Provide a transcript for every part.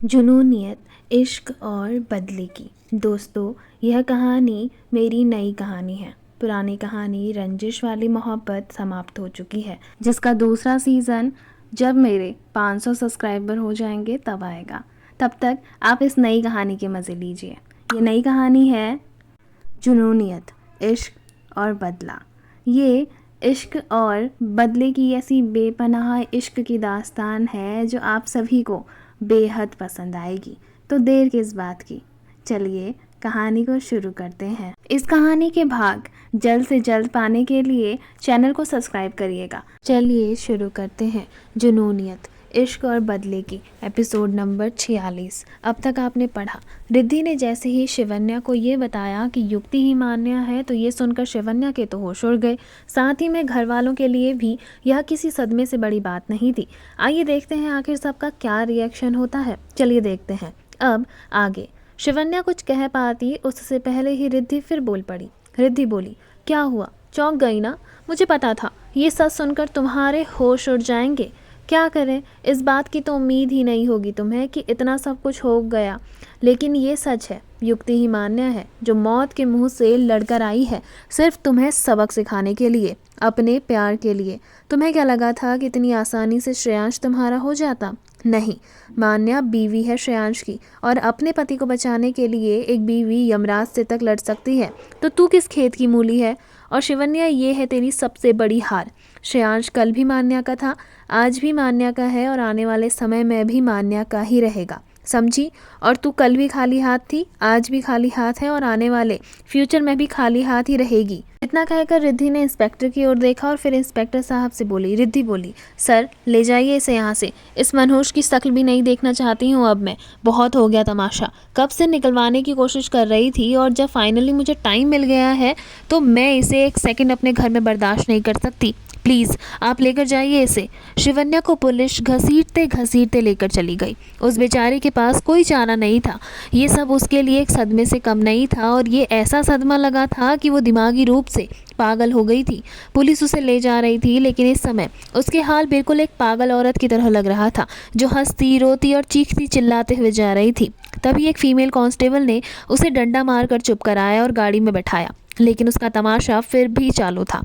जुनूनियत, इश्क और बदले की। दोस्तों, यह कहानी मेरी नई कहानी है। पुरानी कहानी रंजिश वाली मोहब्बत समाप्त हो चुकी है, जिसका दूसरा सीज़न जब मेरे 500 सब्सक्राइबर हो जाएंगे तब आएगा। तब तक आप इस नई कहानी के मज़े लीजिए। ये नई कहानी है जुनूनियत, इश्क और बदला। ये इश्क और बदले की ऐसी बेपनाह इश्क की दास्तान है जो आप सभी को बेहद पसंद आएगी। तो देर किस बात की, चलिए कहानी को शुरू करते हैं। इस कहानी के भाग जल्द से जल्द पाने के लिए चैनल को सब्सक्राइब करिएगा। चलिए शुरू करते हैं जुनूनियत, इश्क और बदले की एपिसोड नंबर 46। अब तक आपने पढ़ा, रिद्धि ने जैसे ही शिवन्या को ये बताया कि युक्ति ही मान्या है तो ये सुनकर शिवन्या के तो होश उड़ गए। साथ ही में घर वालों के लिए भी यह किसी सदमे से बड़ी बात नहीं थी। आइए देखते हैं आखिर सबका क्या रिएक्शन होता है। चलिए देखते हैं अब आगे। शिवन्या कुछ कह पाती उससे पहले ही रिद्धि फिर बोल पड़ी। रिद्धि बोली, क्या हुआ, चौंक गई ना? मुझे पता था ये सच सुनकर तुम्हारे होश उड़ जाएंगे। क्या करें, इस बात की तो उम्मीद ही नहीं होगी तुम्हें कि इतना सब कुछ हो गया। लेकिन ये सच है, युक्ति ही मान्य है जो मौत के मुंह से लड़कर आई है, सिर्फ तुम्हें सबक सिखाने के लिए, अपने प्यार के लिए। तुम्हें क्या लगा था कि इतनी आसानी से श्रेयांश तुम्हारा हो जाता? नहीं, मान्या बीवी है श्रेयांश की, और अपने पति को बचाने के लिए एक बीवी यमराज से तक लड़ सकती है, तो तू किस खेत की मूली है? और शिवन्या, ये है तेरी सबसे बड़ी हार। श्रेयांश कल भी मान्या का था, आज भी मान्या का है, और आने वाले समय में भी मान्या का ही रहेगा, समझी? और तू कल भी खाली हाथ थी, आज भी खाली हाथ है, और आने वाले फ्यूचर में भी खाली हाथ ही रहेगी। इतना कहकर रिद्धि ने इंस्पेक्टर की ओर देखा और फिर इंस्पेक्टर साहब से बोली। रिद्धि बोली, सर ले जाइए इसे यहाँ से, इस मनहूस की शक्ल भी नहीं देखना चाहती हूँ अब मैं। बहुत हो गया तमाशा, कब से निकलवाने की कोशिश कर रही थी, और जब फाइनली मुझे टाइम मिल गया है तो मैं इसे एक सेकंड अपने घर में बर्दाश्त नहीं कर सकती। प्लीज़ आप लेकर जाइए इसे। शिवन्या को पुलिस घसीटते घसीटते लेकर चली गई। उस बेचारी के पास कोई चारा नहीं था। ये सब उसके लिए एक सदमे से कम नहीं था, और ये ऐसा सदमा लगा था कि वो दिमागी रूप से पागल हो गई थी। पुलिस उसे ले जा रही थी, लेकिन इस समय उसके हाल बिल्कुल एक पागल औरत की तरह लग रहा था, जो हंसती रोती और चीखती चिल्लाते हुए जा रही थी। तभी एक फीमेल कांस्टेबल ने उसे डंडा मारकर चुप कराया और गाड़ी में बैठाया, लेकिन उसका तमाशा फिर भी चालू था।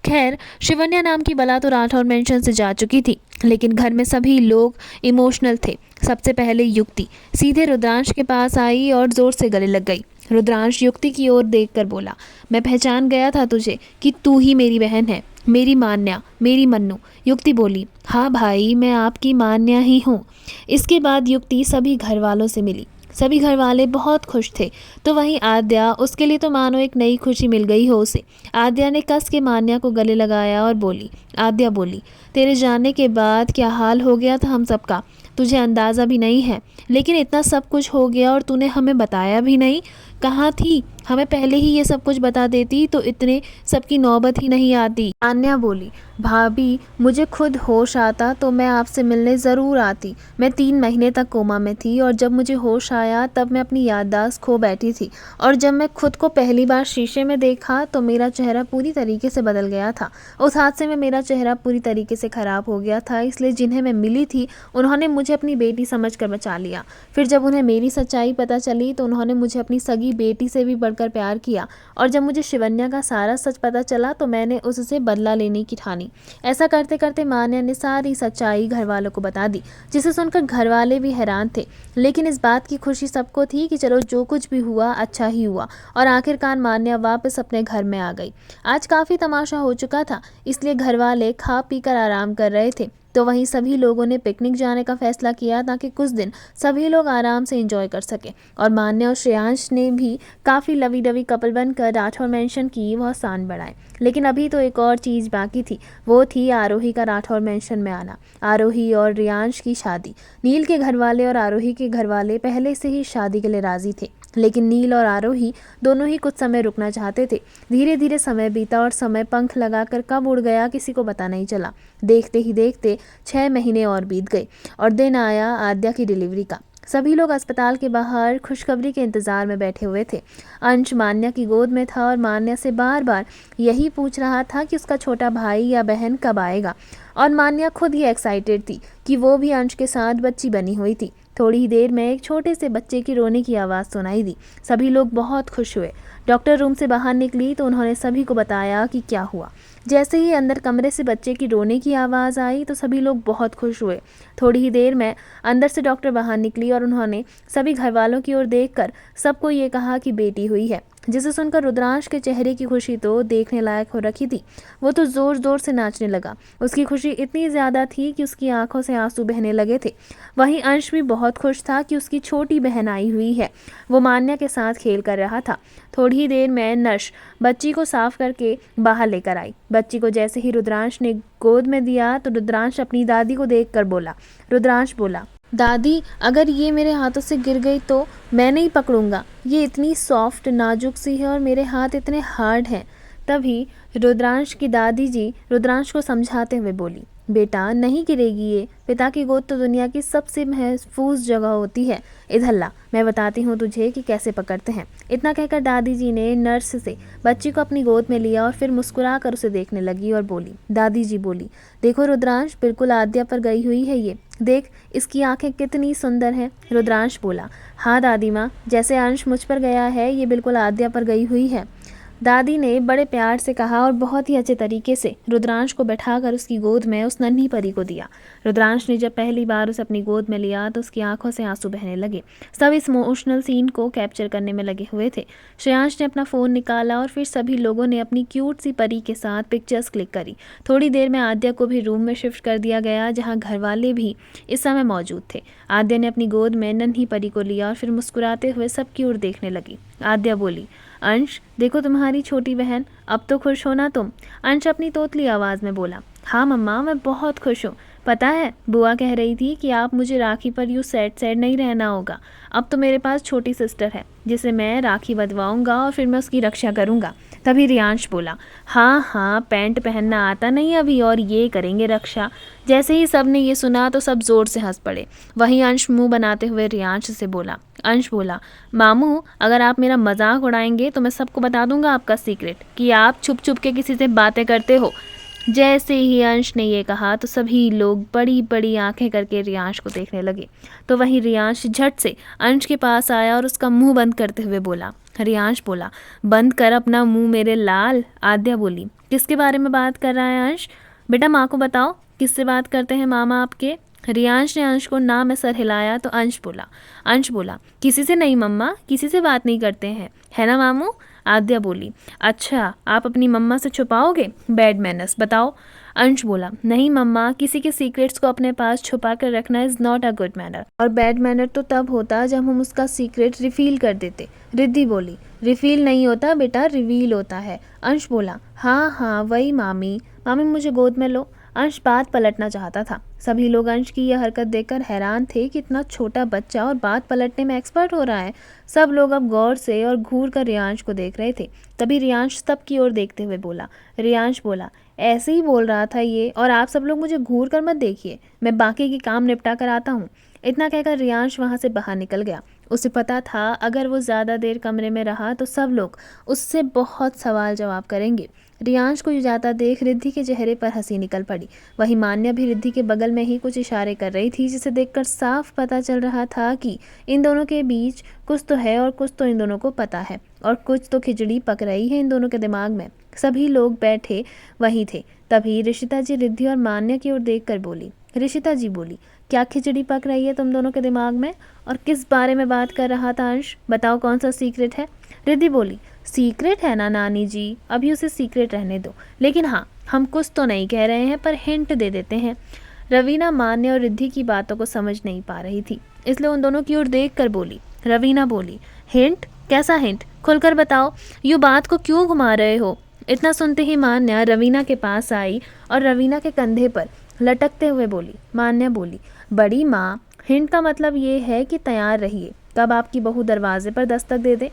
खैर, शिवन्या नाम की बला तो राठौर मेंशन से जा चुकी थी, लेकिन घर में सभी लोग इमोशनल थे। सबसे पहले युक्ति सीधे रुद्रांश के पास आई और ज़ोर से गले लग गई। रुद्रांश युक्ति की ओर देखकर बोला, मैं पहचान गया था तुझे कि तू ही मेरी बहन है, मेरी मान्या, मेरी मन्नू। युक्ति बोली, हाँ भाई, मैं आपकी मान्या ही हूँ। इसके बाद युक्ति सभी घर वालों से मिली। सभी घर वाले बहुत खुश थे। तो वहीं आद्या, उसके लिए तो मानो एक नई खुशी मिल गई हो उसे। आद्या ने कस के मान्या को गले लगाया और बोली। आद्या बोली, तेरे जाने के बाद क्या हाल हो गया था हम सबका, तुझे अंदाज़ा भी नहीं है। लेकिन इतना सब कुछ हो गया और तूने हमें बताया भी नहीं। कहाँ थी? हमें पहले ही ये सब कुछ बता देती तो इतने सबकी नौबत ही नहीं आती। आन्या बोली, भाभी, मुझे खुद होश आता तो मैं आपसे मिलने ज़रूर आती। मैं 3 महीने तक कोमा में थी, और जब मुझे होश आया तब मैं अपनी याददाश्त खो बैठी थी, और जब मैं खुद को पहली बार शीशे में देखा तो मेरा चेहरा पूरी तरीके से बदल गया था। उस हादसे में मेरा चेहरा पूरी तरीके से ख़राब हो गया था, इसलिए जिन्हें मैं मिली थी उन्होंने मुझे अपनी बेटी समझ कर बचा लिया। फिर जब उन्हें मेरी सच्चाई पता चली तो उन्होंने मुझे अपनी सगी बेटी से भी बढ़कर प्यार किया, और जब मुझे शिवन्या का सारा सच पता चला तो मैंने उससे बदला लेने की ठानी। ऐसा करते करते मान्या ने सारी सच्चाई घर वालों को बता दी, जिसे सुनकर घर वाले भी हैरान थे। लेकिन इस बात की खुशी सबको थी कि चलो जो कुछ भी हुआ अच्छा ही हुआ, और आखिरकार मान्या वापस अपने घर में आ गई। आज काफ़ी तमाशा हो चुका था, इसलिए घर वाले खा पी कर आराम कर रहे थे। तो वहीं सभी लोगों ने पिकनिक जाने का फैसला किया ताकि कुछ दिन सभी लोग आराम से एंजॉय कर सकें, और मान्या और श्रेयांश ने भी काफ़ी लवी डवी कपल बनकर राठौर मेंशन की वह शान बढ़ाए। लेकिन अभी तो एक और चीज़ बाकी थी, वो थी आरोही का राठौर मेंशन में आना। आरोही और रियांश की शादी। नील के घर वाले और आरोही के घर वाले पहले से ही शादी के लिए राज़ी थे, लेकिन नील और आरोही दोनों ही कुछ समय रुकना चाहते थे। धीरे धीरे समय बीता, और समय पंख लगाकर कब उड़ गया किसी को पता नहीं चला। देखते ही देखते 6 महीने और बीत गए, और दिन आया आद्या की डिलीवरी का। सभी लोग अस्पताल के बाहर खुशखबरी के इंतज़ार में बैठे हुए थे। अंश मान्या की गोद में था, और मान्या से बार बार यही पूछ रहा था कि उसका छोटा भाई या बहन कब आएगा, और मान्या खुद ही एक्साइटेड थी कि वो भी अंश के साथ बच्ची बनी हुई थी। थोड़ी ही देर में एक छोटे से बच्चे की रोने की आवाज़ सुनाई दी। सभी लोग बहुत खुश हुए। डॉक्टर रूम से बाहर निकली तो उन्होंने सभी को बताया कि क्या हुआ। जैसे ही अंदर कमरे से बच्चे की रोने की आवाज़ आई तो सभी लोग बहुत खुश हुए। थोड़ी ही देर में अंदर से डॉक्टर बाहर निकली और उन्होंने सभी घर वालों की ओर देखकर सबको ये कहा कि बेटी हुई है, जिसे सुनकर रुद्रांश के चेहरे की खुशी तो देखने लायक हो रखी थी। वो तो ज़ोर ज़ोर से नाचने लगा। उसकी खुशी इतनी ज़्यादा थी कि उसकी आंखों से आंसू बहने लगे थे। वहीं अंश भी बहुत खुश था कि उसकी छोटी बहन आई हुई है। वो मान्या के साथ खेल कर रहा था। थोड़ी ही देर में नर्स बच्ची को साफ करके बाहर लेकर आई। बच्ची को जैसे ही रुद्रांश ने गोद में दिया तो रुद्रांश अपनी दादी को देखकर बोला। रुद्रांश बोला, दादी अगर ये मेरे हाथों से गिर गई तो मैं नहीं पकड़ूंगा, ये इतनी सॉफ्ट नाजुक सी है और मेरे हाथ इतने हार्ड हैं। तभी रुद्रांश की दादी जी रुद्रांश को समझाते हुए बोली, बेटा नहीं गिरेगी ये, पिता की गोद तो दुनिया की सबसे महफूज जगह होती है। इधर ला, मैं बताती हूँ तुझे कि कैसे पकड़ते हैं। इतना कहकर दादी जी ने नर्स से बच्ची को अपनी गोद में लिया और फिर मुस्कुरा कर उसे देखने लगी और बोली। दादी जी बोली, देखो रुद्रांश, बिल्कुल आद्या पर गई हुई है ये, देख इसकी आंखें कितनी सुंदर हैं। रुद्रांश बोला, हाँ दादी माँ, जैसे अंश मुझ पर गया है ये बिल्कुल आद्या पर गई हुई है। दादी ने बड़े प्यार से कहा और बहुत ही अच्छे तरीके से रुद्रांश को बैठाकर उसकी गोद में उस नन्ही परी को दिया। रुद्रांश ने जब पहली बार उसे अपनी गोद में लिया तो उसकी आंखों से आंसू बहने लगे। सब इस इमोशनल सीन को कैप्चर करने में लगे हुए थे। श्रेयांश ने अपना फ़ोन निकाला और फिर सभी लोगों ने अपनी क्यूट सी परी के साथ पिक्चर्स क्लिक करी। थोड़ी देर में आद्या को भी रूम में शिफ्ट कर दिया गया, जहाँ घर वाले भी इस समय मौजूद थे। आद्या ने अपनी गोद में नन्ही परी को लिया और फिर मुस्कुराते हुए सबकी ओर देखने लगी। आद्या बोली, अंश देखो तुम्हारी छोटी बहन, अब तो खुश हो ना तुम। अंश अपनी तोतली आवाज़ में बोला, हाँ मम्मा मैं बहुत खुश हूँ। पता है बुआ कह रही थी कि आप मुझे राखी पर यूँ सैड नहीं रहना होगा। अब तो मेरे पास छोटी सिस्टर है जिसे मैं राखी बंधवाऊँगा और फिर मैं उसकी रक्षा करूँगा। तभी रियांश बोला, हाँ हाँ पैंट पहनना आता नहीं अभी और ये करेंगे रक्षा। जैसे ही सब ने ये सुना तो सब ज़ोर से हंस पड़े। वहीं अंश मुंह बनाते हुए रियांश से बोला। अंश बोला, मामू अगर आप मेरा मजाक उड़ाएंगे तो मैं सबको बता दूंगा आपका सीक्रेट कि आप छुप छुप के किसी से बातें करते हो। जैसे ही अंश ने ये कहा तो सभी लोग बड़ी बड़ी आंखें करके रियांश को देखने लगे। तो वहीं रियांश झट से अंश के पास आया और उसका मुंह बंद करते हुए बोला। रियांश बोला, बंद कर अपना मुंह मेरे लाल। आद्या बोली, किसके बारे में बात कर रहा है अंश? बेटा माँ को बताओ किससे बात करते हैं मामा आपके? रियांश ने अंश को ना में सर हिलाया तो अंश बोला, किसी से नहीं मम्मा, किसी से बात नहीं करते हैं, है ना मामू? आद्या बोली, अच्छा आप अपनी मम्मा से छुपाओगे? बैड मैनर्स, बताओ। अंश बोला, नहीं मम्मा, किसी के सीक्रेट्स को अपने पास छुपा कर रखना is not a good manner, और बैड मैनर तो तब होता जब हम उसका सीक्रेट रिवील कर देते। रिद्धि बोली, रिवील नहीं होता बेटा, रिवील होता है। अंश बोला, हाँ हाँ वही मामी मुझे गोद में लो। अंश बात पलटना चाहता था। सभी लोग अंश की यह हरकत देखकर हैरान थे कि इतना छोटा बच्चा और बात पलटने में एक्सपर्ट हो रहा है। सब लोग अब गौर से और घूर कर रियांश को देख रहे थे। तभी रियांश सबकी ओर देखते हुए बोला। रियांश बोला, ऐसे ही बोल रहा था ये, और आप सब लोग मुझे घूर कर मत देखिए, मैं बाकी के काम निपटा कर आता हूँ। इतना कहकर रियांश वहाँ से बाहर निकल गया। उसे पता था अगर वो ज़्यादा देर कमरे में रहा तो सब लोग उससे बहुत सवाल जवाब करेंगे। रियांश को जाता देख रिद्धि के चेहरे पर हंसी निकल पड़ी। वहीं मान्या भी रिद्धि के बगल में ही कुछ इशारे कर रही थी, जिसे देखकर साफ पता चल रहा था कि इन दोनों के बीच कुछ तो है और कुछ तो इन दोनों को पता है, और कुछ तो खिचड़ी पक रही है इन दोनों के दिमाग में। सभी लोग बैठे वहीं थे। तभी ऋषिता जी रिद्धि और मान्या की ओर देख कर बोली। ऋषिता जी बोली, क्या खिचड़ी पक रही है तुम दोनों के दिमाग में, और किस बारे में बात कर रहा था अंश? बताओ कौन सा सीक्रेट है? रिद्धि बोली, सीक्रेट है ना नानी जी, अभी उसे सीक्रेट रहने दो, लेकिन हाँ हम कुछ तो नहीं कह रहे हैं पर हिंट दे देते हैं। रवीना मान्या और रिद्धि की बातों को समझ नहीं पा रही थी, इसलिए उन दोनों की ओर देख कर बोली। रवीना बोली, हिंट? कैसा हिंट? खुलकर बताओ, यूँ बात को क्यों घुमा रहे हो? इतना सुनते ही मान्या रवीना के पास आई और रवीना के कंधे पर लटकते हुए बोली। मान्या बोली, बड़ी माँ हिंट का मतलब ये है कि तैयार रहिए, कब आपकी बहू दरवाजे पर दस्तक दे दे।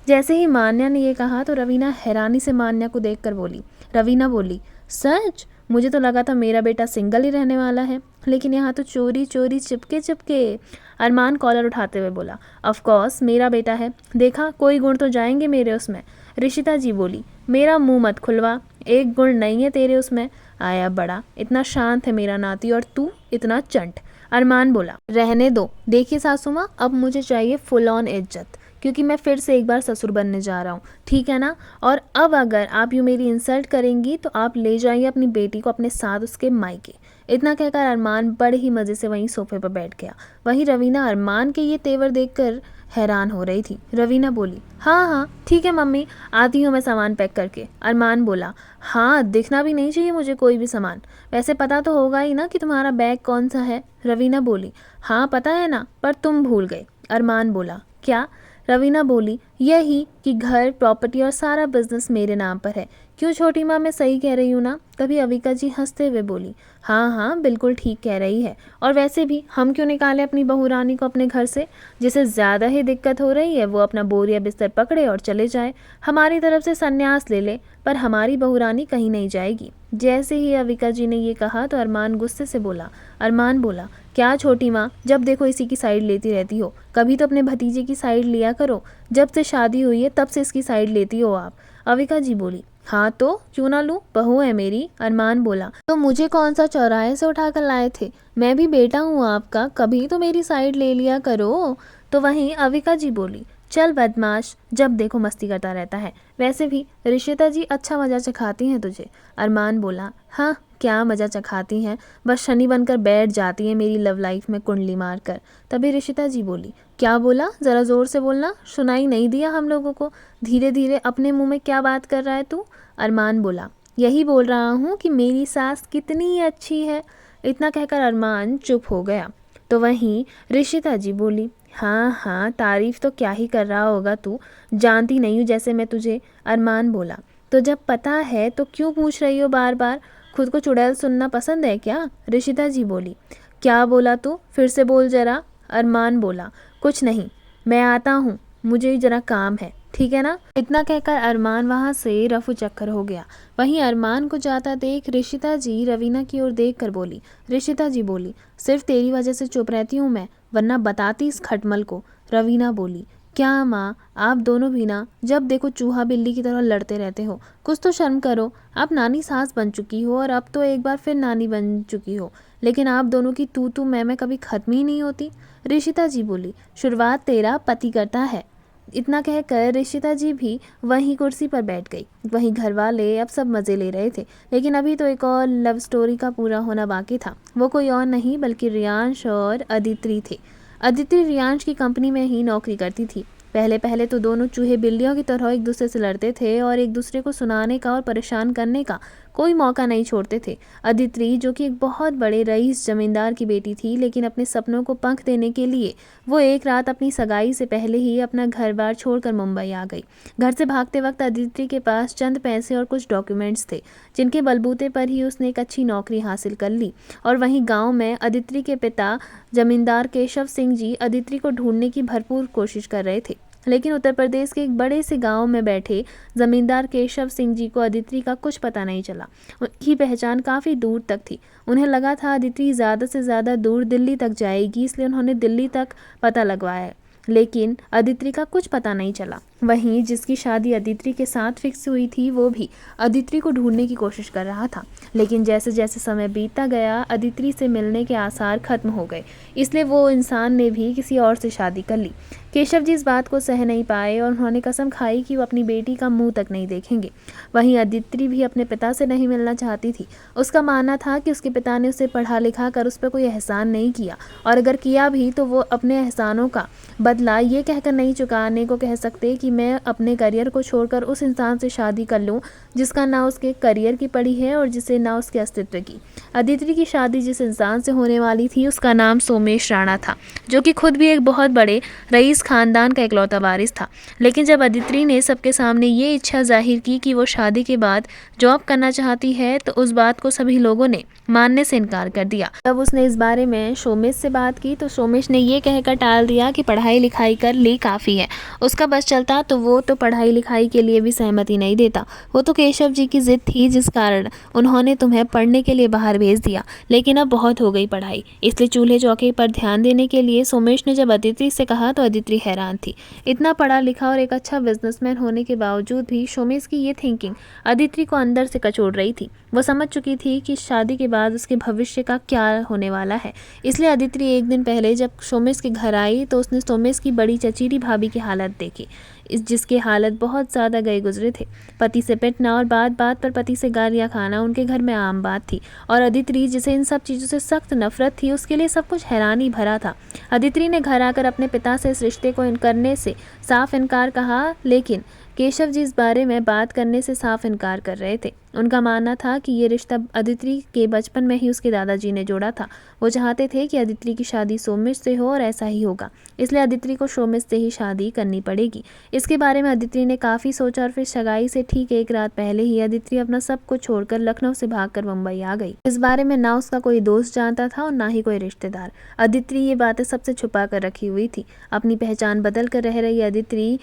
जैसे ही मान्या ने ये कहा तो रवीना हैरानी से मान्या को देखकर बोली। रवीना बोली, सच? मुझे तो लगा था मेरा बेटा सिंगल ही रहने वाला है, लेकिन यहाँ तो चोरी चोरी चिपके चिपके। अरमान कॉलर उठाते हुए बोला, ऑफ कोर्स मेरा बेटा है, देखा कोई गुण तो जाएंगे मेरे उसमें। ऋषिता जी बोली, मेरा मुंह मत खुलवा, एक गुण नहीं है तेरे उसमें। आया बड़ा, इतना शांत है मेरा नाती और तू इतना चंट। अरमान बोला, रहने दो, देखिए सासू माँ, अब मुझे चाहिए फुल ऑन इज्जत, क्योंकि मैं फिर से एक बार ससुर बनने जा रहा हूँ, ठीक है ना। और अब अगर आप यूँ मेरी इंसल्ट करेंगी तो आप ले जाइए अपनी बेटी को अपने साथ उसके मायके। इतना कहकर अरमान बड़े ही मज़े से वहीं सोफे पर बैठ गया। वहीं रवीना अरमान के ये तेवर देखकर हैरान हो रही थी। रवीना बोली, हाँ हाँ ठीक है मम्मी, आती हूँ मैं सामान पैक करके। अरमान बोला, हाँ दिखना भी नहीं चाहिए मुझे कोई भी सामान, वैसे पता तो होगा ही ना कि तुम्हारा बैग कौन सा है। रवीना बोली, हाँ पता है ना, पर तुम भूल गए। अरमान बोला, क्या। रवीना बोली, यही कि घर, प्रॉपर्टी और सारा बिजनेस मेरे नाम पर है। क्यों छोटी माँ, मैं सही कह रही हूँ ना। तभी अविका जी हंसते हुए बोली, हाँ हाँ बिल्कुल ठीक कह रही है, और वैसे भी हम क्यों निकालें अपनी बहू रानी को अपने घर से। जिसे ज़्यादा ही दिक्कत हो रही है वो अपना बोरिया बिस्तर पकड़े और चले जाए, हमारी तरफ से संन्यास ले ले, पर हमारी बहू रानी कहीं नहीं जाएगी। जैसे ही अविका जी ने ये कहा तो अरमान गुस्से से बोला। अरमान बोला, क्या छोटी माँ, जब देखो इसी की साइड लेती रहती हो, कभी तो अपने भतीजे की साइड लिया करो, जब से शादी हुई है तब से इसकी साइड लेती हो आप। अविका जी बोली, हाँ तो क्यों ना लूँ, बहू है मेरी। अरमान बोला, तो मुझे कौन सा चौराहे से उठा कर लाए थे, मैं भी बेटा हूँ आपका, कभी तो मेरी साइड ले लिया करो। तो वहीं अविका जी बोली, चल बदमाश, जब देखो मस्ती करता रहता है, वैसे भी ऋषिता जी अच्छा मज़ा चखाती हैं तुझे। अरमान बोला, हाँ क्या मज़ा चखाती हैं, बस शनि बनकर बैठ जाती है मेरी लव लाइफ में कुंडली मारकर। तभी ऋषिता जी बोली, क्या बोला, ज़रा ज़ोर से बोलना, सुनाई नहीं दिया हम लोगों को, धीरे धीरे अपने मुंह में क्या बात कर रहा है तू। अरमान बोला, यही बोल रहा हूँ कि मेरी सास कितनी अच्छी है। इतना कहकर अरमान चुप हो गया। तो वहीं ऋषिता जी बोली, हाँ हाँ तारीफ़ तो क्या ही कर रहा होगा तू, जानती नहीं हूँ जैसे मैं तुझे। अरमान बोला, तो जब पता है तो क्यों पूछ रही हो बार बार, खुद को चुड़ैल सुनना पसंद है क्या। ऋषिता जी बोली, क्या बोला तू, फिर से बोल जरा। अरमान बोला, कुछ नहीं, मैं आता हूँ, मुझे ज़रा काम है, ठीक है ना। इतना कहकर अरमान वहाँ से रफू चक्कर हो गया। वहीं अरमान को जाता देख ऋषिता जी रवीना की ओर देख कर बोली। ऋषिता जी बोली, सिर्फ तेरी वजह से चुप रहती हूँ मैं, वरना बताती इस खटमल को। रवीना बोली, क्या माँ, आप दोनों भी ना जब देखो चूहा बिल्ली की तरह लड़ते रहते हो, कुछ तो शर्म करो। आप नानी सास बन चुकी हो और अब तो एक बार फिर नानी बन चुकी हो, लेकिन आप दोनों की तू मैं कभी ख़त्म ही नहीं होती। ऋषिता जी बोली, शुरुआत तेरा पति करता है। इतना कहकर ऋषिता जी भी वहीं कुर्सी पर बैठ गई। वहीं घर वाले अब सब मज़े ले रहे थे, लेकिन अभी तो एक और लव स्टोरी का पूरा होना बाकी था। वो कोई और नहीं बल्कि रियांश और अदिति थे। अदिति रियांश की कंपनी में ही नौकरी करती थी। पहले पहले तो दोनों चूहे बिल्लियों की तरह एक दूसरे से लड़ते थे और एक दूसरे को सुनाने का और परेशान करने का कोई मौका नहीं छोड़ते थे। अदिति, जो कि एक बहुत बड़े रईस जमींदार की बेटी थी, लेकिन अपने सपनों को पंख देने के लिए वो एक रात अपनी सगाई से पहले ही अपना घर बार छोड़कर मुंबई आ गई। घर से भागते वक्त अदिति के पास चंद पैसे और कुछ डॉक्यूमेंट्स थे, जिनके बलबूते पर ही उसने एक अच्छी नौकरी हासिल कर ली। और वहीं गाँव में अदिति के पिता जमींदार केशव सिंह जी अदिति को ढूंढने की भरपूर कोशिश कर रहे थे, लेकिन उत्तर प्रदेश के एक बड़े से गांव में बैठे जमींदार केशव सिंह जी को अदिति का कुछ पता नहीं चला। उनकी पहचान काफ़ी दूर तक थी। उन्हें लगा था अदिति ज़्यादा से ज़्यादा दूर दिल्ली तक जाएगी, इसलिए उन्होंने दिल्ली तक पता लगवाया, लेकिन अदिति का कुछ पता नहीं चला। वहीं जिसकी शादी अदिति के साथ फिक्स हुई थी वो भी अदिति को ढूंढने की कोशिश कर रहा था, लेकिन जैसे जैसे समय बीतता गया अदिति से मिलने के आसार खत्म हो गए, इसलिए वो इंसान ने भी किसी और से शादी कर ली। केशव जी इस बात को सह नहीं पाए और उन्होंने कसम खाई कि वो अपनी बेटी का मुंह तक नहीं देखेंगे। वहीं अदिति भी अपने पिता से नहीं मिलना चाहती थी। उसका मानना था कि उसके पिता ने उसे पढ़ा लिखा कर उस पर कोई एहसान नहीं किया, और अगर किया भी तो वो अपने एहसानों का बदला ये कहकर नहीं चुकाने को कह सकते कि मैं अपने करियर को छोड़कर उस इंसान से शादी कर लूं जिसका ना उसके करियर की पड़ी है और जिसे ना उसके अस्तित्व की। अदिति की शादी जिस इंसान से होने वाली थी उसका नाम सोमेश राणा था, जो कि खुद भी एक बहुत बड़े रईस खानदान का इकलौता वारिस था। लेकिन जब अदिति ने सबके सामने ये इच्छा जाहिर की कि वो शादी के बाद जॉब करना चाहती है, तो उस बात को सभी लोगों ने मानने से इनकार कर दिया। तब उसने इस बारे में सोमेश से बात की तो सोमेश ने ये कहकर टाल दिया कि पढ़ाई लिखाई कर ली काफ़ी है, उसका बस चलता तो वो तो पढ़ाई लिखाई के लिए भी सहमति नहीं देता। वो तो केशव जी की जिद थी जिस कारण उन्होंने तुम्हें पढ़ने के लिए बाहर भेज दिया। लेकिन अब बहुत हो गई पढ़ाई, इसलिए चूल्हे चौके पर ध्यान देने के लिए सोमेश ने जब अदिति से कहा तो अदिति हैरान थी। इतना पढ़ा लिखा और एक अच्छा बिजनेसमैन होने के बावजूद भी सोमेश की ये थिंकिंग अदिति को अंदर से कचोड़ रही थी। वो समझ चुकी थी कि शादी के बाद उसके भविष्य का क्या होने वाला है। इसलिए अदिति एक दिन पहले जब सोमेश के घर आई तो उसने सोमेश की बड़ी चचेरी भाभी की हालत देखी, जिसकी हालत बहुत ज़्यादा गए गुजरे थे। पति से पिटना और बात बात पर पति से गालियाँ खाना उनके घर में आम बात थी, और अदिति जिसे इन सब चीज़ों से सख्त नफरत थी, उसके लिए सब कुछ हैरानी भरा था। अदिति ने घर आकर अपने पिता से इस रिश्ते को करने से साफ इनकार कहा, लेकिन केशव जी इस बारे में बात करने से साफ इनकार कर रहे थे। उनका मानना था कि ये रिश्ता अदिति के बचपन में ही उसके दादाजी ने जोड़ा था। वो चाहते थे कि अदिति की शादी सोमेश से हो और ऐसा ही होगा, इसलिए अदिति को सोमेश से ही शादी करनी पड़ेगी। इसके बारे में अदिति ने काफ़ी सोचा और फिर सगाई से ठीक एक रात पहले ही अदिति अपना सब कुछ छोड़कर लखनऊ से भागकर मुंबई आ गई। इस बारे में ना उसका कोई दोस्त जानता था और ना ही कोई रिश्तेदार। अदिति ये बातें सबसे छुपा कर रखी हुई थी। अपनी पहचान बदल कर रह रही अदिति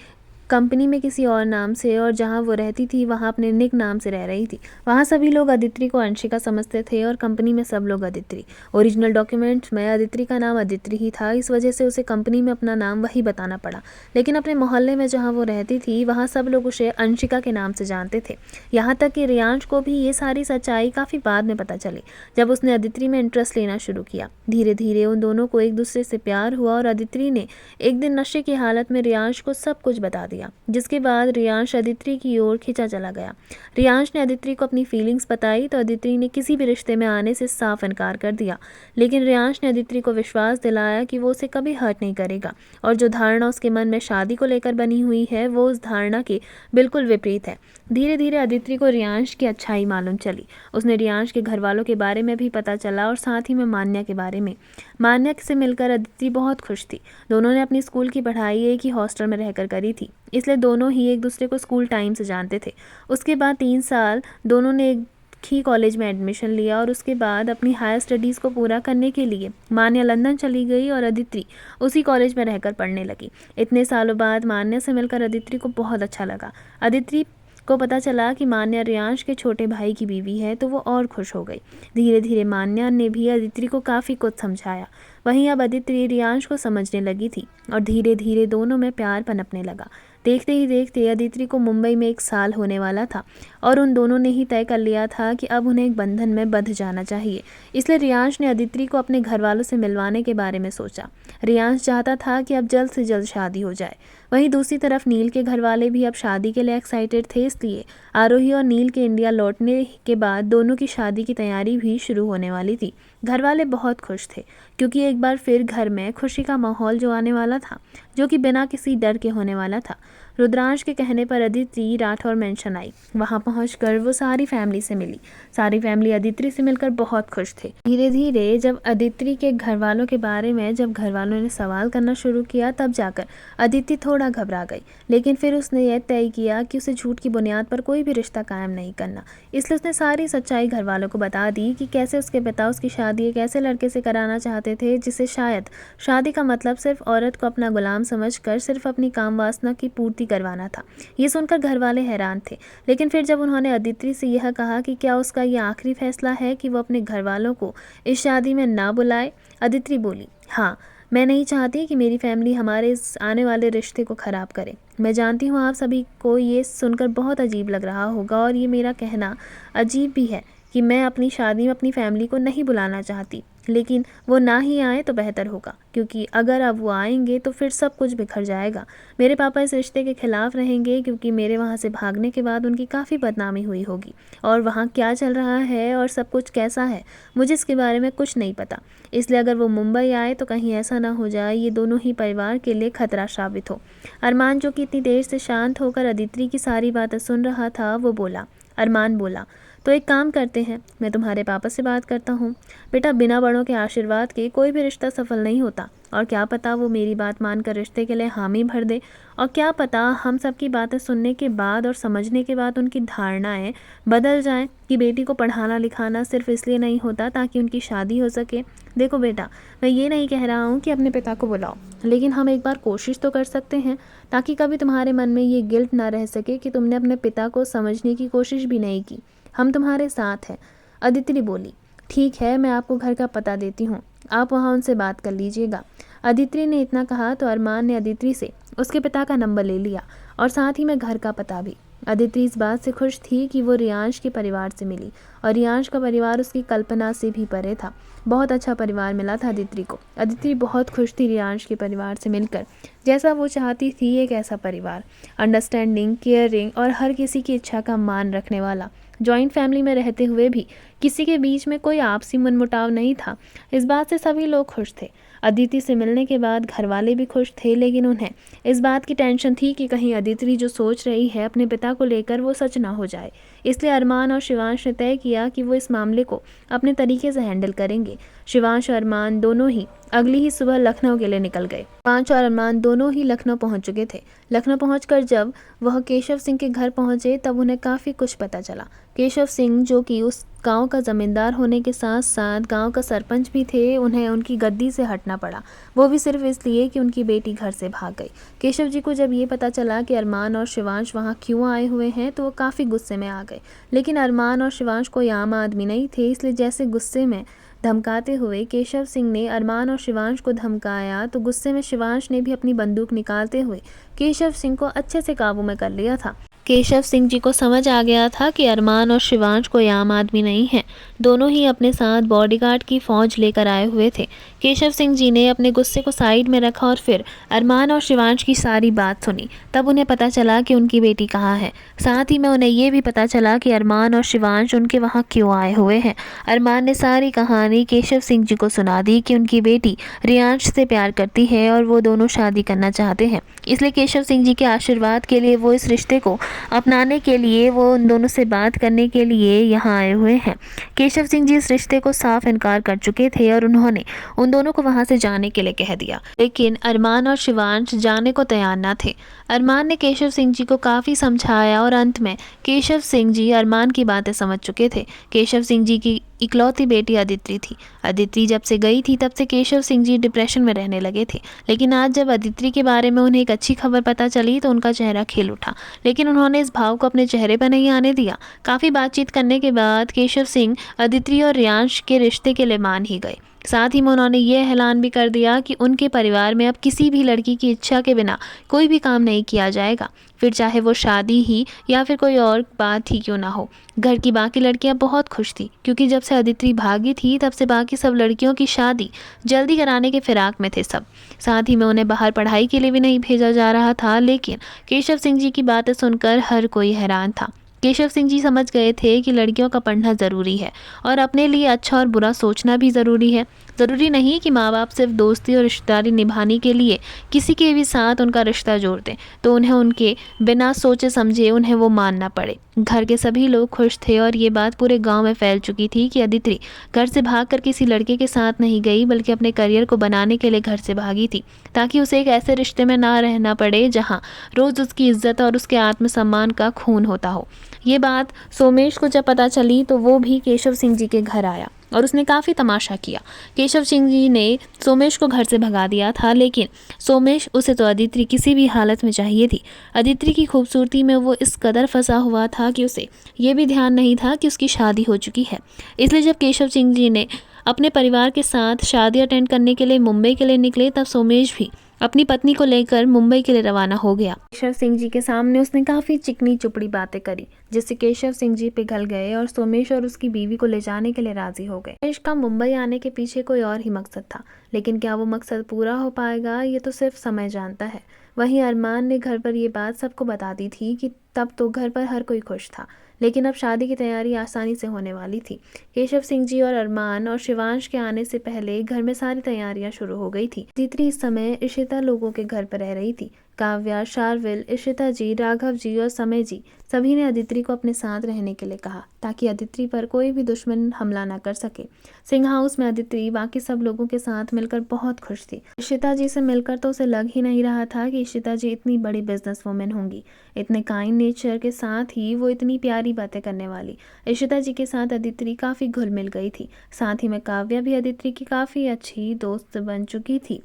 कंपनी में किसी और नाम से, और जहां वो रहती थी वहां अपने निक नाम से रह रही थी। वहां सभी लोग अदिति को अंशिका समझते थे और कंपनी में सब लोग अदिति। ओरिजिनल डॉक्यूमेंट्स में अदिति का नाम अदिति ही था, इस वजह से उसे कंपनी में अपना नाम वही बताना पड़ा। लेकिन अपने मोहल्ले में जहाँ वो रहती थी वहाँ सब लोग उसे अंशिका के नाम से जानते थे। यहाँ तक कि रियांश को भी ये सारी सच्चाई काफ़ी बाद में पता चली, जब उसने अदिति में इंटरेस्ट लेना शुरू किया। धीरे धीरे उन दोनों को एक दूसरे से प्यार हुआ और अदिति ने एक दिन नशे की हालत में रियांश को सब कुछ बता दिया, जिसके बाद रियांश अदिति की ओर खिंचा चला गया। रियांश ने अदिति को अपनी फीलिंग्स बताई तो अदिति ने किसी भी रिश्ते में आने से साफ इनकार कर दिया। लेकिन रियांश ने अदिति को विश्वास दिलाया कि वो उसे कभी हर्ट नहीं करेगा, और जो धारणा उसके मन में शादी को लेकर बनी हुई है वो उस धारणा के बिल्कुल विपरीत है। धीरे धीरे अदिति को रियांश की अच्छाई मालूम चली। उसने रियांश के घर वालों के बारे में भी पता चला और साथ ही में मान्या के बारे में। मान्या से मिलकर अदिति बहुत खुश थी। दोनों ने अपनी स्कूल की पढ़ाई एक ही हॉस्टल में रहकर करी थी, इसलिए दोनों ही एक दूसरे को स्कूल टाइम से जानते थे। उसके बाद 3 साल दोनों ने एक ही कॉलेज में एडमिशन लिया और उसके बाद अपनी हायर स्टडीज़ को पूरा करने के लिए मान्या लंदन चली गई और अदिति उसी कॉलेज में रहकर पढ़ने लगी। इतने सालों बाद मान्या से मिलकर अदिति को बहुत अच्छा लगा। अदिति को पता चला कि मान्या रियांश के छोटे भाई की बीवी है तो वो और खुश हो गई। धीरे धीरे मान्या ने भी अदिति को काफ़ी कुछ समझाया। वहीं अब अदिति रियांश को समझने लगी थी और धीरे धीरे दोनों में प्यार पनपने लगा। देखते ही देखते अदिति को मुंबई में 1 साल होने वाला था और उन दोनों ने ही तय कर लिया था कि अब उन्हें एक बंधन में बंध जाना चाहिए। इसलिए रियांश ने अदिति को अपने घर वालों से मिलवाने के बारे में सोचा। रियांश चाहता था कि अब जल्द से जल्द शादी हो जाए। वहीं दूसरी तरफ नील के घर वाले भी अब शादी के लिए एक्साइटेड थे, इसलिए आरोही और नील के इंडिया लौटने के बाद दोनों की शादी की तैयारी भी शुरू होने वाली थी। घर वाले बहुत खुश थे क्योंकि एक बार फिर घर में खुशी का माहौल जो आने वाला था, जो कि बिना किसी डर के होने वाला था। रुद्रांश के कहने पर अदिति राठौर मेंशन आई। वहां पहुंचकर वो सारी फैमिली से मिली। सारी फैमिली अदिति से मिलकर बहुत खुश थे। धीरे धीरे जब अदिति के घर वालों के बारे में जब घर वालों ने सवाल करना शुरू किया तब जाकर अदिति थोड़ा घबरा गई, लेकिन फिर उसने यह तय किया कि उसे झूठ की बुनियाद पर कोई भी रिश्ता कायम नहीं करना। इसलिए उसने सारी सच्चाई घर वालों को बता दी कि कैसे उसके पिता उसकी शादी एक ऐसे लड़के से कराना चाहते थे जिसे शायद शादी का मतलब सिर्फ औरत को अपना गुलाम समझकर सिर्फ अपनी काम वासना की पूर्ति करवाना था। ये सुनकर घर वाले हैरान थे, लेकिन फिर जब उन्होंने अदिति से यह कहा कि क्या उसका ये आखिरी फैसला है कि वो अपने घर वालों को इस शादी में ना बुलाए, अदिति बोली, हाँ, मैं नहीं चाहती कि मेरी फैमिली हमारे इस आने वाले रिश्ते को ख़राब करे। मैं जानती हूँ आप सभी को ये सुनकर बहुत अजीब लग रहा होगा और ये मेरा कहना अजीब भी है कि मैं अपनी शादी में अपनी फैमिली को नहीं बुलाना चाहती, लेकिन वो ना ही आए तो बेहतर होगा, क्योंकि अगर अब वो आएंगे तो फिर सब कुछ बिखर जाएगा। मेरे पापा इस रिश्ते के खिलाफ रहेंगे क्योंकि मेरे वहाँ से भागने के बाद उनकी काफ़ी बदनामी हुई होगी, और वहाँ क्या चल रहा है और सब कुछ कैसा है मुझे इसके बारे में कुछ नहीं पता। इसलिए अगर वो मुंबई आए तो कहीं ऐसा ना हो जाए ये दोनों ही परिवार के लिए खतरा साबित हो। अरमान, जो कि इतनी देर से शांत होकर अदिति की सारी बातें सुन रहा था, वो बोला। अरमान बोला, तो एक काम करते हैं, मैं तुम्हारे पापा से बात करता हूँ। बेटा, बिना बड़ों के आशीर्वाद के कोई भी रिश्ता सफल नहीं होता। और क्या पता वो मेरी बात मानकर रिश्ते के लिए हामी भर दे, और क्या पता हम सबकी बातें सुनने के बाद और समझने के बाद उनकी धारणाएं बदल जाएं कि बेटी को पढ़ाना लिखाना सिर्फ इसलिए नहीं होता ताकि उनकी शादी हो सके। देखो बेटा, मैं ये नहीं कह रहा हूँ कि अपने पिता को बुलाओ, लेकिन हम एक बार कोशिश तो कर सकते हैं, ताकि कभी तुम्हारे मन में ये गिल्ट ना रह सके कि तुमने अपने पिता को समझने की कोशिश भी नहीं की। हम तुम्हारे साथ हैं। अदिति बोली, ठीक है, मैं आपको घर का पता देती हूँ, आप वहाँ उनसे बात कर लीजिएगा। अदिति ने इतना कहा तो अरमान ने अदिति से उसके पिता का नंबर ले लिया और साथ ही में घर का पता भी। अदिति इस बात से खुश थी कि वो रियांश के परिवार से मिली, और रियांश का परिवार उसकी कल्पना से भी परे था। बहुत अच्छा परिवार मिला था अदिति को। अदिति बहुत खुश थी रियांश के परिवार से मिलकर। जैसा वो चाहती थी, एक ऐसा परिवार, अंडरस्टैंडिंग, केयरिंग और हर किसी की इच्छा का मान रखने वाला। जॉइंट फैमिली में रहते हुए भी किसी के बीच में कोई आपसी मनमुटाव नहीं था। इस बात से सभी लोग खुश थे। अदिति से मिलने के बाद घर वाले भी खुश थे, लेकिन उन्हें इस बात की टेंशन थी कि कहीं अदिति जो सोच रही है अपने पिता को लेकर वो सच ना हो जाए। इसलिए अरमान और शिवांश ने तय किया कि वो इस मामले को अपने तरीके से हैंडल करेंगे। शिवांश और अरमान दोनों ही अगली ही सुबह लखनऊ के लिए निकल गए। शिवांश और अरमान दोनों ही लखनऊ पहुंच चुके थे। लखनऊ पहुंचकर जब वह केशव सिंह के घर पहुंचे तब उन्हें काफ़ी कुछ पता चला। केशव सिंह, जो कि उस गांव का जमींदार होने के साथ साथ गांव का सरपंच भी थे, उन्हें उनकी गद्दी से हटना पड़ा, वो भी सिर्फ इसलिए कि उनकी बेटी घर से भाग गई। केशव जी को जब ये पता चला कि अरमान और शिवांश वहाँ क्यों आए हुए हैं तो वो काफ़ी गुस्से में आ गए। लेकिन अरमान और शिवांश कोई आम आदमी नहीं थे, इसलिए जैसे गुस्से में धमकाते हुए केशव सिंह ने अरमान और शिवांश को धमकाया तो गुस्से में शिवांश ने भी अपनी बंदूक निकालते हुए केशव सिंह को अच्छे से काबू में कर लिया था। केशव सिंह जी को समझ आ गया था कि अरमान और शिवांश कोई आम आदमी नहीं है। दोनों ही अपने साथ बॉडीगार्ड की फौज लेकर आए हुए थे। केशव सिंह जी ने अपने गुस्से को साइड में रखा और फिर अरमान और शिवांश की सारी बात सुनी। तब उन्हें पता चला कि उनकी बेटी कहाँ है। साथ ही में उन्हें ये भी पता चला कि अरमान और शिवांश उनके वहाँ क्यों आए हुए हैं। अरमान ने सारी कहानी केशव सिंह जी को सुना दी कि उनकी बेटी रियांश से प्यार करती है और वो दोनों शादी करना चाहते हैं। इसलिए केशव सिंह जी के आशीर्वाद के लिए वो इस रिश्ते को अपनाने के लिए वो उन दोनों से बात करने के लिए यहाँ आए हुए हैं। केशव सिंह जी इस रिश्ते को साफ इनकार कर चुके थे और उन्होंने उन दोनों को वहाँ से जाने के लिए कह दिया, लेकिन अरमान और शिवांश जाने को तैयार न थे। अरमान ने केशव सिंह जी को काफ़ी समझाया और अंत में केशव सिंह जी अरमान की बातें समझ चुके थे। केशव सिंह जी की इकलौती बेटी अदिति थी। अदिति जब से गई थी तब से केशव सिंह जी डिप्रेशन में रहने लगे थे, लेकिन आज जब अदिति के बारे में उन्हें एक अच्छी खबर पता चली तो उनका चेहरा खिल उठा, लेकिन उन्होंने इस भाव को अपने चेहरे पर नहीं आने दिया। काफ़ी बातचीत करने के बाद केशव सिंह अदिति और रियांश के रिश्ते के लिए मान ही गए। साथ ही में उन्होंने ये ऐलान भी कर दिया कि उनके परिवार में अब किसी भी लड़की की इच्छा के बिना कोई भी काम नहीं किया जाएगा, फिर चाहे वो शादी ही या फिर कोई और बात ही क्यों ना हो। घर की बाकी लड़कियां बहुत खुश थी, क्योंकि जब से अदिति भागी थी तब से बाकी सब लड़कियों की शादी जल्दी कराने के फिराक में थे सब। साथ ही में उन्हें बाहर पढ़ाई के लिए भी नहीं भेजा जा रहा था, लेकिन केशव सिंह जी की बातें सुनकर हर कोई हैरान था। केशव सिंह जी समझ गए थे कि लड़कियों का पढ़ना ज़रूरी है और अपने लिए अच्छा और बुरा सोचना भी ज़रूरी है। ज़रूरी नहीं कि माँ बाप सिर्फ दोस्ती और रिश्तेदारी निभाने के लिए किसी के भी साथ उनका रिश्ता जोड़ दें तो उन्हें उनके बिना सोचे समझे उन्हें वो मानना पड़े। घर के सभी लोग खुश थे और ये बात पूरे गांव में फैल चुकी थी कि अदिति घर से भागकर किसी लड़के के साथ नहीं गई, बल्कि अपने करियर को बनाने के लिए घर से भागी थी, ताकि उसे एक ऐसे रिश्ते में ना रहना पड़े जहाँ रोज़ उसकी इज्जत और उसके आत्मसम्मान का खून होता हो। ये बात सोमेश को जब पता चली तो वो भी केशव सिंह जी के घर आया और उसने काफ़ी तमाशा किया। केशव सिंह जी ने सोमेश को घर से भगा दिया था, लेकिन सोमेश उसे तो अदिति किसी भी हालत में चाहिए थी। अदिति की खूबसूरती में वो इस कदर फंसा हुआ था कि उसे ये भी ध्यान नहीं था कि उसकी शादी हो चुकी है। इसलिए जब केशव सिंह जी ने अपने परिवार के साथ शादी अटेंड करने के लिए मुंबई के लिए निकले तब सोमेश भी अपनी पत्नी को लेकर मुंबई के लिए रवाना हो गया। केशव सिंह जी के सामने उसने काफ़ी चिकनी चुपड़ी बातें करी, जिससे केशव सिंह जी पिघल गए और सोमेश और उसकी बीवी को ले जाने के लिए राजी हो गए। सोमेश का मुंबई आने के पीछे कोई और ही मकसद था, लेकिन क्या वो मकसद पूरा हो पाएगा ये तो सिर्फ समय जानता है। वहीं अरमान ने घर पर ये बात सबको बता दी थी कि तब तो घर पर हर कोई खुश था, लेकिन अब शादी की तैयारी आसानी से होने वाली थी। केशव सिंह जी और अरमान और शिवांश के आने से पहले घर में सारी तैयारियां शुरू हो गई थी। अदिति इस समय इशिता लोगों के घर पर रह रही थी। काव्या, शार्विल, इशिता जी, राघव जी और समय जी सभी ने अदिति को अपने साथ रहने के लिए कहा ताकि अदिति पर कोई भी दुश्मन हमला ना कर सके। सिंह हाउस में अदिति बाकी सब लोगों के साथ मिलकर बहुत खुश थी। इशिता जी से मिलकर तो उसे लग ही नहीं रहा था कि इशिता जी इतनी बड़ी बिजनेस वुमेन होंगी। इतने काइंड नेचर के साथ ही वो इतनी प्यारी बातें करने वाली। इशिता जी के साथ अदिति काफ़ी घुल मिल गई थी। साथ ही में काव्या भी अदिति की काफ़ी अच्छी दोस्त बन चुकी थी।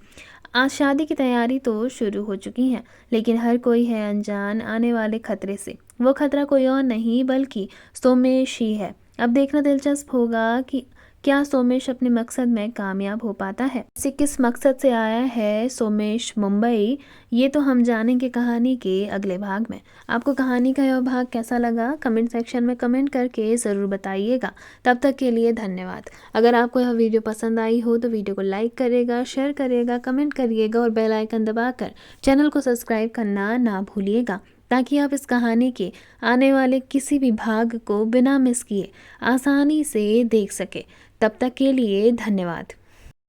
आज शादी की तैयारी तो शुरू हो चुकी है, लेकिन हर कोई है अनजान आने वाले खतरे से। वो खतरा कोई और नहीं बल्कि सोमेश ही है। अब देखना दिलचस्प होगा कि क्या सोमेश अपने मकसद में कामयाब हो पाता है। इसे किस मकसद से आया है सोमेश मुंबई, ये तो हम जानेंगे कहानी के अगले भाग में। आपको कहानी का यह भाग कैसा लगा कमेंट सेक्शन में कमेंट करके ज़रूर बताइएगा। तब तक के लिए धन्यवाद। अगर आपको यह वीडियो पसंद आई हो तो वीडियो को लाइक करिएगा, शेयर करिएगा, कमेंट करिएगा और बेल आइकन दबाकर चैनल को सब्सक्राइब करना ना भूलिएगा ताकि आप इस कहानी के आने वाले किसी भी भाग को बिना मिस किए आसानी से देख सके। तब तक के लिए धन्यवाद।